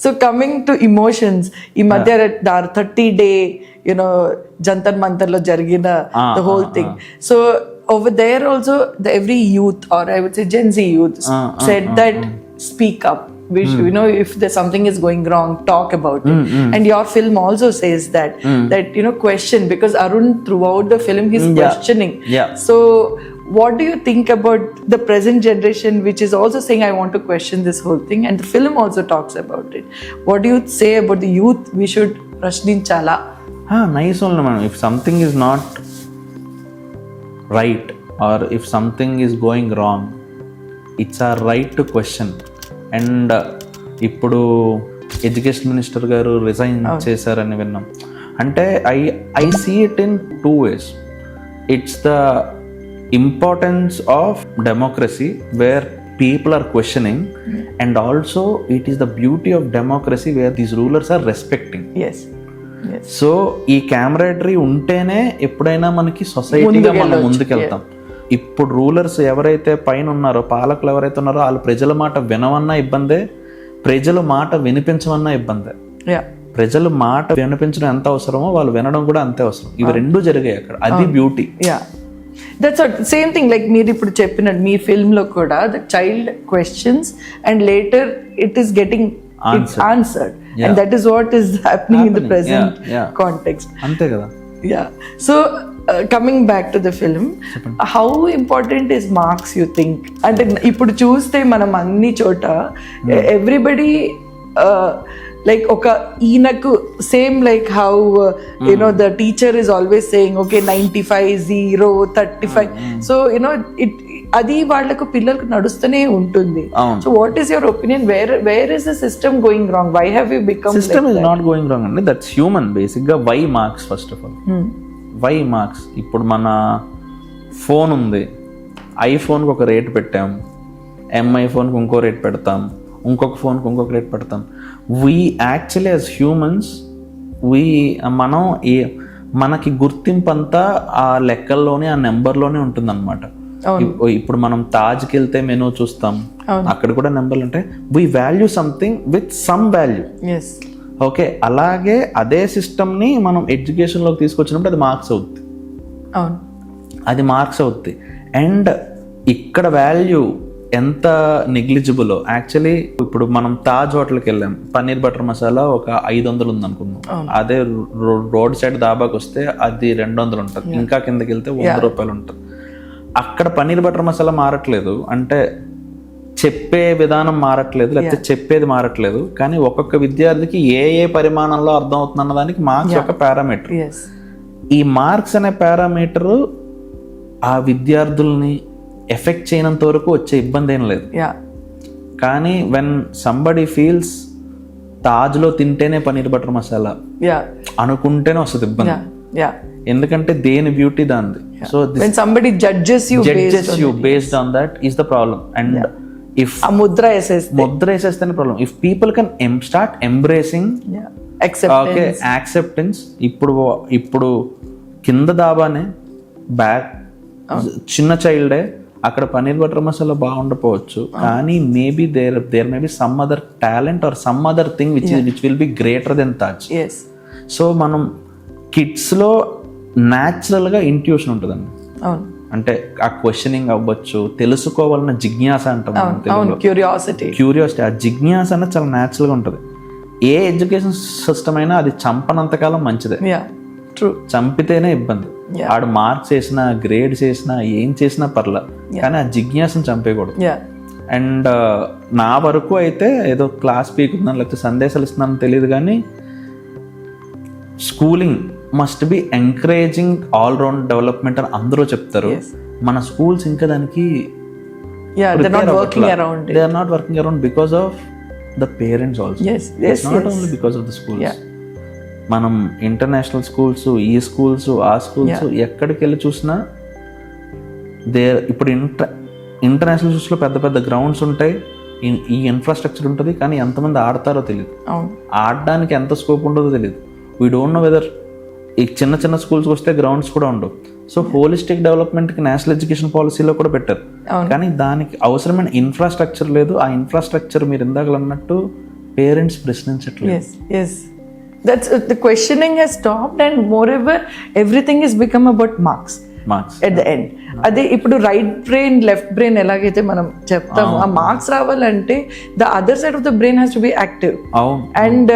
So coming to emotions, ఈ మధ్య 30-day, Jantar Mantar లో జరిగిన the whole thing. So over there also, every youth, or I would say Gen Z youth, said that speak up. We should, if there's something is going wrong, talk about it. And your film also says that question, because Arun throughout the film he's questioning. So what do you think about the present generation, which is also saying I want to question this whole thing, and the film also talks about it? What do you say about the youth we should prashninchala? Nice only, man. If something is not right, or if something is going wrong, it's our right to question. And ఇప్పుడు education minister గారు resign చేశారని విన్నాం. అంటే I see it in 2 ways. It's the importance of democracy where people are questioning, and also it is the beauty of democracy where these rulers are respecting. So ఈ క్యామరేటరీ ఉంటేనే ఎప్పుడైనా మనకి సొసైటీగా మనం ముందుకెళ్తాం. ఇప్పుడు రూలర్స్ ఎవరైతే పైన ఉన్నారో, పాలకులు ఎవరైతే ఉన్నారో, వాళ్ళు ప్రజల మాట వినవన్నా ఇబ్బందే, ప్రజల మాట వినిపించమన్నా ఇబ్బందే. ప్రజల మాట వినిపించడం ఎంత అవసరమో వాళ్ళు వినడం కూడా అంతే అవసరం. ఇవి రెండు జరిగాయి అక్కడ, అది beauty. That's same thing like మీరు ఇప్పుడు చెప్పినట్టు మీ ఫిల్మ్ లో కూడా the child questions and later it is getting answered, and that is what is happening in the present context. అంతే కదా. So coming back to the film, how important is marks you think? అంటే ఇప్పుడు చూస్తే మనం అన్ని చోట everybody like ఒక ఈయనకు same like how the teacher is always saying okay 95, 0, 35. So అది వాళ్ళకు పిల్లలకు నడుస్తూనే ఉంటుంది. So what is your opinion? Where is the system going wrong? Why have you become system is not going wrong అండి, that's human. Basic గా why marks? First of all why marks? ఇప్పుడు మన phone ఉంది, ఐఫోన్కి ఒక rate పెట్టాం, MI ఫోన్కి ఇంకో rate పెడతాం, ఇంకొక ఫోన్కి ఇంకొక రేట్ పెడతాం. వీ యాక్చువల్లీ యాజ్ హ్యూమన్స్ మనం మనకి గుర్తింపు అంతా ఆ లెక్కల్లోనే, ఆ నెంబర్లోనే ఉంటుంది అనమాట. ఇప్పుడు మనం తాజ్కి వెళ్తే మెనూ చూస్తాం, అక్కడ కూడా నెంబర్లు ఉంటాయి. We value something with some value. Okay, అలాగే అదే సిస్టమ్ని మనం ఎడ్యుకేషన్లోకి తీసుకొచ్చినప్పుడు అది మార్క్స్ అవుద్ది. అది మార్క్స్ అవుద్ది. అండ్ ఇక్కడ వాల్యూ ఎంత నెగ్లిజిబుల్ యాక్చువల్లీ. ఇప్పుడు మనం తాజ్ హోటల్కి వెళ్ళాం, పన్నీర్ బటర్ మసాలా ఒక 500 ఉంది అనుకున్నాం. అదే రోడ్ సైడ్ దాబాకి వస్తే అది 200 ఉంటుంది, ఇంకా కిందకి వెళ్తే 100 రూపాయలు ఉంటుంది. అక్కడ పన్నీర్ బటర్ మసాలా మారట్లేదు అంటే చెప్పే విధానం మారట్లేదు, లేకపోతే చెప్పేది మారట్లేదు, కానీ ఒక్కొక్క విద్యార్థికి ఏ పరిమాణంలో అర్థం అవుతుంది అన్న దానికి మార్క్స్ ఒక పారామీటర్. ఈ మార్క్స్ అనే పారామీటర్ ఆ విద్యార్థుల్ని ఎఫెక్ట్ చేయనంత వరకు వచ్చే ఇబ్బంది ఏం లేదు. కానీ వెన్ సంబడి ఫీల్స్ తాజ్లో తింటేనే పన్నీర్ బటర్ మసాలా అనుకుంటేనే వస్తుంది ఇబ్బంది. ఎందుకంటే దేని బ్యూటీ దాంది. So when somebody judges you based on that is the problem. And if mudra వేసేస్తేనే problem. If people can start embracing acceptance. ఇప్పుడు కింద దాబానే బ్యాక్ చిన్న చైల్డే, అక్కడ పన్నీర్ బటర్ మసాలా బాగుండకపోవచ్చు, కానీ maybe there may be some other talent or some other thing which will be greater than Taj. So మనం కిడ్స్లో న్యాచురల్గా ఇంట్యూషన్ ఉంటుందండి. అంటే ఆ క్వశ్చనింగ్ అవ్వచ్చు, తెలుసుకోవాలన్న జిజ్ఞాస అంటాం, క్యూరియాసిటీ. ఆ జిజ్ఞాస అనేది చాలా న్యాచురల్గా ఉంటుంది. ఏ ఎడ్యుకేషన్ సిస్టమ్ అయినా అది చంపనంతకాలం మంచిదే. చంపితేనే ఇబ్బంది. ఆడు మార్క్స్ వేసినా, గ్రేడ్స్ వేసినా, ఏం చేసినా పర్లా, కానీ ఆ జిజ్ఞాసను చంపేయకూడదు. అండ్ నా వరకు అయితే ఏదో క్లాస్ పీకుతున్నాను లేకపోతే సందేశాలు ఇస్తున్నాను తెలియదు, కానీ schooling must be encouraging all round development అని అందరూ చెప్తారు. మన స్కూల్స్ ఇంకా దానికి they are not working around because of the parents also. It's not only because of the schools. మనం ఇంటర్నేషనల్ స్కూల్స్, ఈ స్కూల్స్, ఆ స్కూల్స్ ఎక్కడికి వెళ్ళి చూసినా ఇప్పుడు ఇంటర్నేషనల్ స్కూల్స్లో పెద్ద పెద్ద గ్రౌండ్స్ ఉంటాయి, ఈ ఇన్ఫ్రాస్ట్రక్చర్ ఉంటుంది, కానీ ఎంతమంది ఆడతారో తెలియదు, ఆడడానికి ఎంత స్కోప్ ఉంటుందో తెలియదు. వీ డోంట్ నో వెదర్ ఈ చిన్న చిన్న స్కూల్స్కి వస్తే గ్రౌండ్స్ కూడా ఉండవు. సో హోలిస్టిక్ డెవలప్మెంట్కి నేషనల్ ఎడ్యుకేషన్ పాలసీలో కూడా పెట్టారు, కానీ దానికి అవసరమైన ఇన్ఫ్రాస్ట్రక్చర్ లేదు. ఆ ఇన్ఫ్రాస్ట్రక్చర్ మీరు ఇందాక అన్నట్టు parents ప్రశ్నించట్లేదు. yes. That's the questioning has stopped, and moreover everything has become about marks at the end. అదే ఇప్పుడు రైట్ బ్రెయిన్ లెఫ్ట్ బ్రెయిన్ ఎలాగైతే మనం చెప్తామో, ఆ మార్క్స్ రావాలంటే the other side of the brain has to be active. And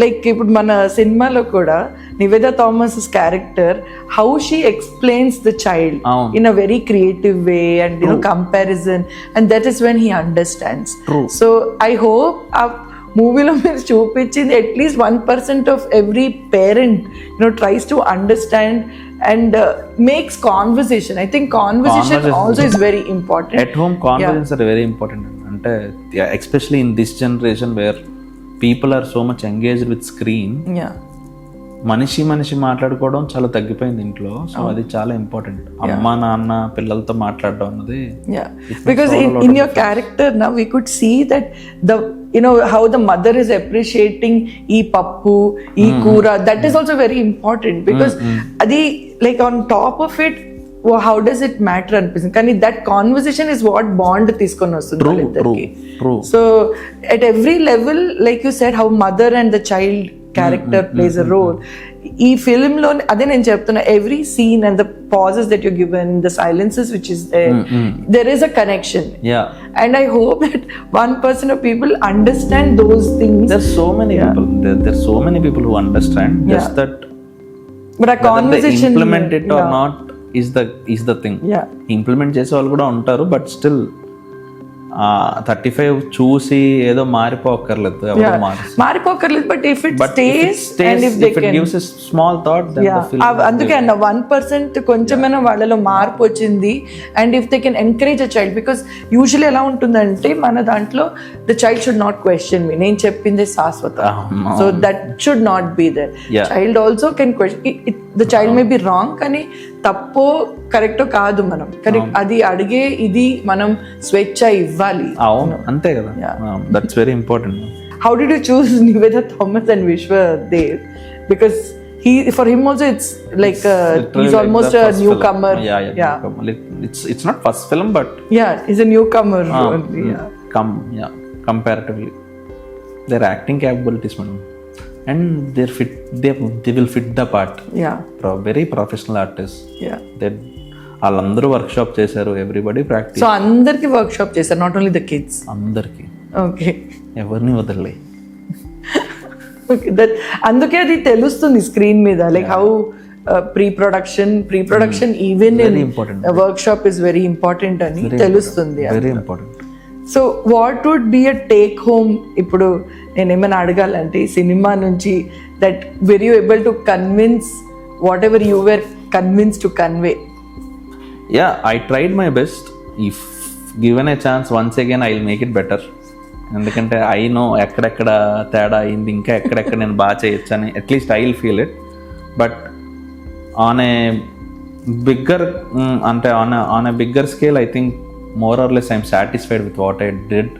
like ఇప్పుడు మన సినిమాలో కూడా Niveda Thomas character, how she explains the child in a very creative way and comparison, and that is when he understands. So I hope ఆ మూవీలో మీరు చూపించింది at least 1% of every parent tries to understand and makes conversation. I think conversation also is very important. At home conversations are very important. Ante especially in this generation where people are so much engaged with screen. మనిషి మాట్లాడుకోవడం చాలా తగ్గిపోయింది ఇంట్లో. So అది చాలా important. అమ్మ నాన్న పిల్లలతో మాట్లాడడం అన్నది. Because in your character now we could see that the how the mother is appreciating ee pappu ee koora, that is also very important because adi like on top of it, how does it matter అనిపిస్తుంది. కానీ that conversation is what bond తీసుకొని వస్తుంది వాళ్ళిద్దరికి. So at every level, like you said, how mother and the child character plays a role. ఈ film లో అదే నేను చెప్తున్నా, every scene and the pauses that you're given, the silences which is there, there is a connection. And I hope that 1% of people understand those things. There's so many people, there's so many people who understand, just that but a conversation they implement it or not is the thing. Implement చేసే వాళ్ళు కూడా ఉంటారు, but still 35 చూసి ఏదో మారిపోకర్లేదు, but if it stays and if they can gives a small thought, then the film. అందుకే అన్న 1% కొంచెమైనా వాళ్ళలో మార్పు వచ్చింది. And if they can encourage a child, because usually ఎలా ఉంటుందంటే మన దాంట్లో the child should not question me, నేను చెప్పింది శాశ్వత. So that should not be there. Child also can question, the child may be wrong, కానీ తప్పో కరెక్టో కాదు, మనం కరెక్ట్ అది అడిగే ఇది మనం స్వేచ్ఛ ఇవ్వాలి. అవును, అంతే కదా. That's very important. How did you choose Nivedha Thomas and Vishwa Dev? Because for him also it's like he's almost a newcomer. Newcomer. Like, it's not first film, but he's a newcomer only. Comparatively, their acting capabilities, man, and they will fit the part. Very professional artists. వాళ్ళందరూ workshop చేశారు, everybody practice. So అందరికి workshop చేశారు, not only the kids. అందరికి, okay, ఎవరిని వదలలే. అందుకే అది తెలుస్తుంది స్క్రీన్ మీద, like how pre production even in workshop is very important అని తెలుస్తుంది. Very important. So what would be a take home? ఇప్పుడు నేను ఏమైనా అడగాలంటే ఈ సినిమా నుంచి, that were you able to convince whatever you were convinced to convey? I tried my best. If given a chance once again, I'll make it better. ఎందుకంటే I know ఎక్కడెక్కడ తేడా అయింది, ఇంకా ఎక్కడెక్కడ నేను బాగా చేయొచ్చు అని at least I will feel it. But on a bigger అంటే on a bigger scale, I think more or less I'm satisfied with what I did.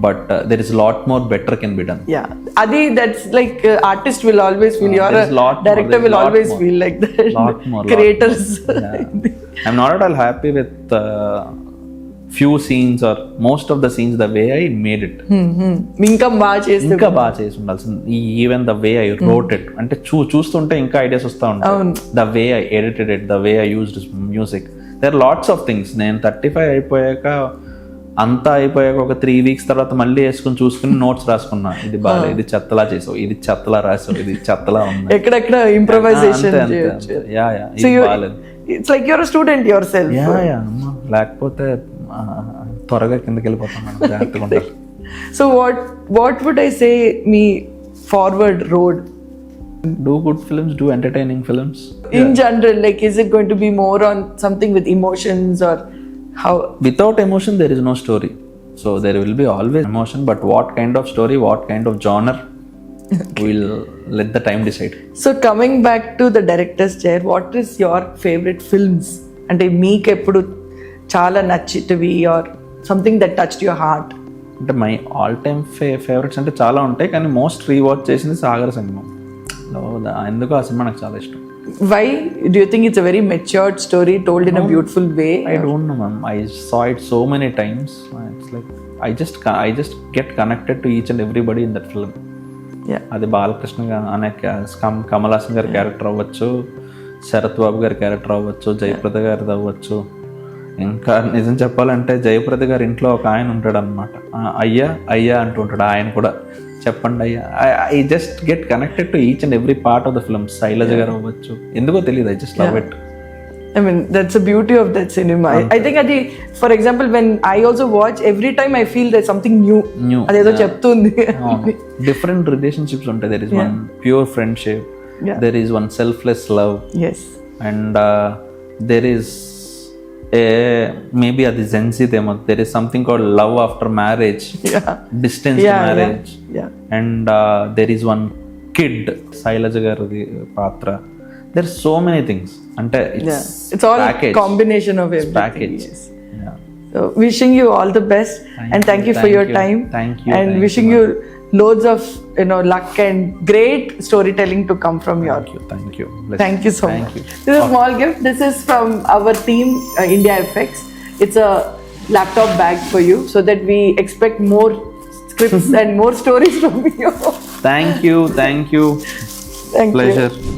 But there is a lot more better can be done. Adi, that's like artist will always feel, your director will always feel like that. Lot more. Creators. I'm not at all happy with few scenes or most of the scenes the way I made it. ఇంకా బాగా చేసి ఉండాల్సింది. Even the way I wrote it, అంటే చూస్తుంటే ఇంకా ideas వస్తూ ఉంటాయి. The way I edited it, the way I used music, there are lots of things. నేను 35 అయిపోయాక, అంతా అయిపోయాక ఒక 3 weeks తర్వాత మళ్ళీ వేసుకుని చూసుకుని నోట్స్ రాసుకున్నా. ఇది బాగా, ఇది చెత్తలా చేసావు, ఇది చెత్తలా రాసావు, ఇది చెత్తలా ఉంది, ఎక్కడెక్కడ ఇంప్రొవైజేషన్ చేయొచ్చు. It's like your student yourself. లేకపోతే త్వరగా కిందకి వెళ్ళిపోతాను, జాగ్రత్తగా ఉంటారు. So what would I say మీ forward road? Do good films, do entertaining films. In general, like, is it going to be more on something with emotions, or how? Without emotion there is no story, so there will be always emotion, but what kind of story, what kind of genre, we'll let the time decide. So coming back to the director's chair, what is your favorite films? అంటే మీకు ఎప్పుడు చాలా నచ్చినవి, or something that touched your heart? అంటే my all time favourites అంటే చాలా ఉంటాయి, కానీ మోస్ట్ రీవాచ్ చేసింది సాగర సంగమం. ఎందుకు ఆ సినిమా నాకు చాలా ఇష్టం. Why do you think it's a very matured story told in a beautiful way? I don't know, ma'am. I saw it so many times. It's like I just get connected to each and everybody in that film. Yeah. అది బాలకృష్ణ అనే కమల్ హాసన్ గారి character అవ్వచ్చు, శరత్ బాబు గారి character అవ్వచ్చు, జయప్రద గారిది అవ్వచ్చు. ఇంకా నిజం చెప్పాలంటే జయప్రద గారి ఇంట్లో ఒక ఆయన ఉంటాడు అనమాట, అయ్యా అయ్యా అంటూ ఉంటాడు. ఆయన కూడా చెప్పండి అయ్యా. I just get connected to each and every part of the film. Shailaja గారు అవ్వచ్చు, ఎందుకో తెలియదు, I just love it. I mean, that's the beauty of that cinema. I think adi, for example, when I also watch, every time I feel there's something new. Adedo cheptundi. Different relationships ఉంటాయి. There is one pure friendship. Yeah. There is one selfless love. Yes. And there is maybe అది జెన్సీదేమో, there is something called love after marriage. Yeah. Distance marriage. Yeah. And there is one kid, Shailaja గారి పాత్ర. There are so many things. అంటే It's all package. combination of everything. Package. Yes. Yeah. So wishing you all the best, and thank you for your time. Thank you. And wishing you loads of luck and great storytelling to come from your. Thank you. Thank you so much. This is a small gift. This is from our team, India FX. It's a laptop bag for you, so that we expect more scripts and more stories from you. Thank you. Thank Pleasure. you.